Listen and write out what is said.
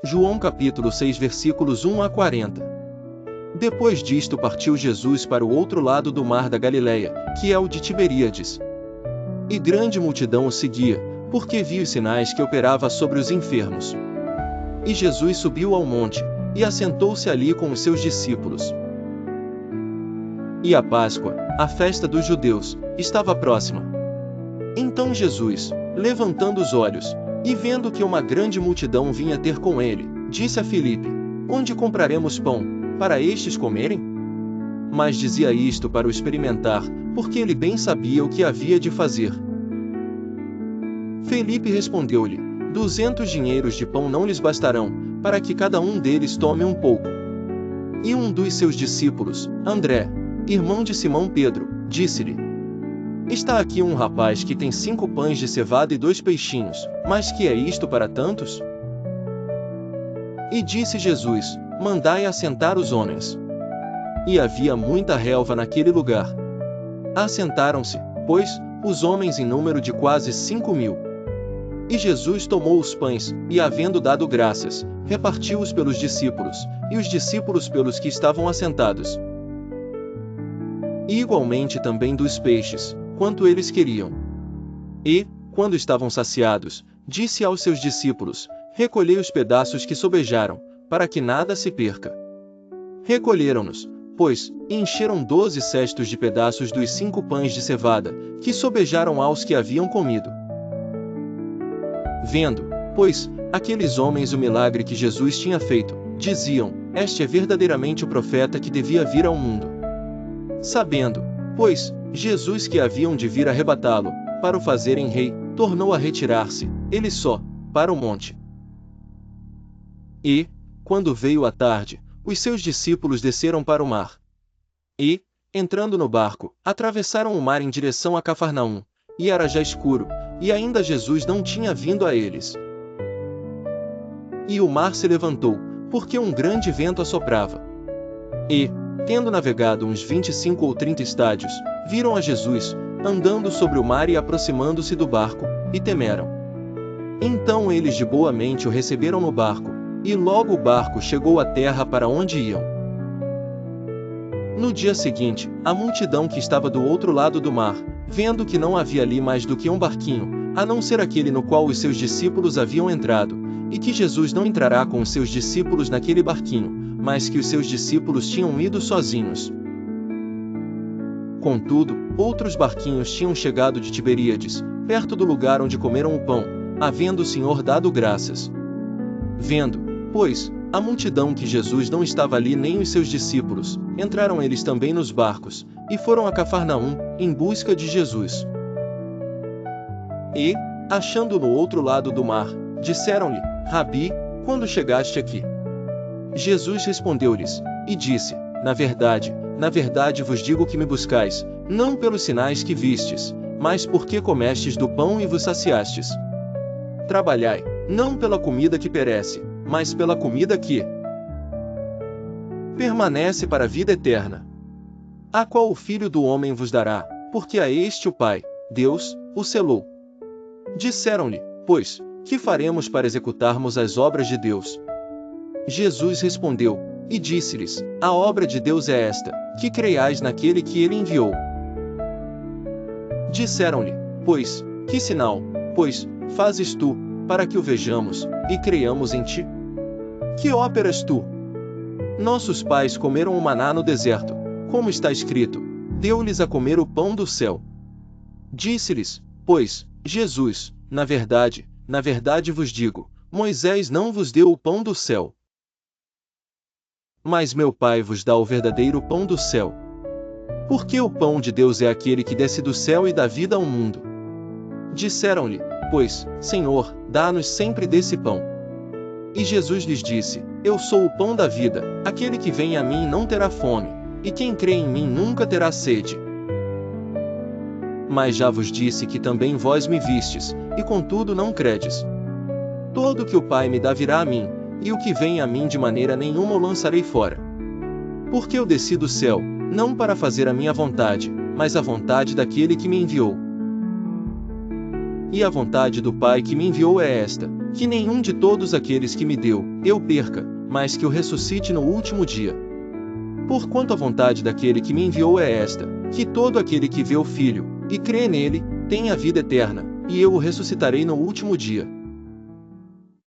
João capítulo 6 versículos 1 a 40. Depois disto partiu Jesus para o outro lado do mar da Galileia, que é o de Tiberíades. E grande multidão o seguia, porque via os sinais que operava sobre os enfermos. E Jesus subiu ao monte, e assentou-se ali com os seus discípulos. E a Páscoa, a festa dos judeus, estava próxima. Então Jesus, levantando os olhos, e vendo que uma grande multidão vinha ter com ele, disse a Filipe: Onde compraremos pão, para estes comerem? Mas dizia isto para o experimentar, porque ele bem sabia o que havia de fazer. Filipe respondeu-lhe: 200 dinheiros de pão não lhes bastarão, para que cada um deles tome um pouco. E um dos seus discípulos, André, irmão de Simão Pedro, disse-lhe: Está aqui um rapaz que tem 5 pães de cevada e 2 peixinhos, mas que é isto para tantos? E disse Jesus: Mandai assentar os homens. E havia muita relva naquele lugar. Assentaram-se, pois, os homens em número de quase 5.000. E Jesus tomou os pães, e havendo dado graças, repartiu-os pelos discípulos, e os discípulos pelos que estavam assentados. E igualmente também dos peixes, quanto eles queriam. E, quando estavam saciados, disse aos seus discípulos: Recolhei os pedaços que sobejaram, para que nada se perca. Recolheram-nos, pois, e encheram 12 cestos de pedaços dos 5 pães de cevada, que sobejaram aos que haviam comido. Vendo, pois, aqueles homens o milagre que Jesus tinha feito, diziam: Este é verdadeiramente o profeta que devia vir ao mundo. Sabendo, pois, Jesus que haviam de vir arrebatá-lo, para o fazerem rei, tornou a retirar-se, ele só, para o monte. E, quando veio a tarde, os seus discípulos desceram para o mar. E, entrando no barco, atravessaram o mar em direção a Cafarnaum, e era já escuro, e ainda Jesus não tinha vindo a eles. E o mar se levantou, porque um grande vento assoprava. E, tendo navegado uns 25 ou 30 estádios, viram a Jesus, andando sobre o mar e aproximando-se do barco, e temeram. Então eles de boa mente o receberam no barco, e logo o barco chegou à terra para onde iam. No dia seguinte, a multidão que estava do outro lado do mar, vendo que não havia ali mais do que um barquinho, a não ser aquele no qual os seus discípulos haviam entrado, e que Jesus não entrará com os seus discípulos naquele barquinho, mas que os seus discípulos tinham ido sozinhos. Contudo, outros barquinhos tinham chegado de Tiberíades, perto do lugar onde comeram o pão, havendo o Senhor dado graças. Vendo, pois, a multidão que Jesus não estava ali nem os seus discípulos, entraram eles também nos barcos, e foram a Cafarnaum, em busca de Jesus. E, achando no outro lado do mar, disseram-lhe: Rabi, quando chegaste aqui? Jesus respondeu-lhes, e disse: Na verdade vos digo que me buscais, não pelos sinais que vistes, mas porque comestes do pão e vos saciastes. Trabalhai, não pela comida que perece, mas pela comida que permanece para a vida eterna, a qual o Filho do Homem vos dará, porque a este o Pai, Deus, o selou. Disseram-lhe, pois, que faremos para executarmos as obras de Deus? Jesus respondeu, e disse-lhes: A obra de Deus é esta, que creiais naquele que ele enviou. Disseram-lhe, pois, que sinal, pois, fazes tu, para que o vejamos, e creiamos em ti? Que óperas tu? Nossos pais comeram o maná no deserto, como está escrito: Deu-lhes a comer o pão do céu. Disse-lhes, pois, Jesus: Na verdade vos digo, Moisés não vos deu o pão do céu, mas meu Pai vos dá o verdadeiro pão do céu. Porque o pão de Deus é aquele que desce do céu e dá vida ao mundo. Disseram-lhe, pois, Senhor, dá-nos sempre desse pão. E Jesus lhes disse: Eu sou o pão da vida, aquele que vem a mim não terá fome, e quem crê em mim nunca terá sede. Mas já vos disse que também vós me vistes, e contudo não credes. Todo o que o Pai me dá virá a mim, e o que vem a mim de maneira nenhuma o lançarei fora. Porque eu desci do céu, não para fazer a minha vontade, mas a vontade daquele que me enviou. E a vontade do Pai que me enviou é esta, que nenhum de todos aqueles que me deu, eu perca, mas que o ressuscite no último dia. Porquanto a vontade daquele que me enviou é esta, que todo aquele que vê o Filho, e crê nele, tenha a vida eterna, e eu o ressuscitarei no último dia.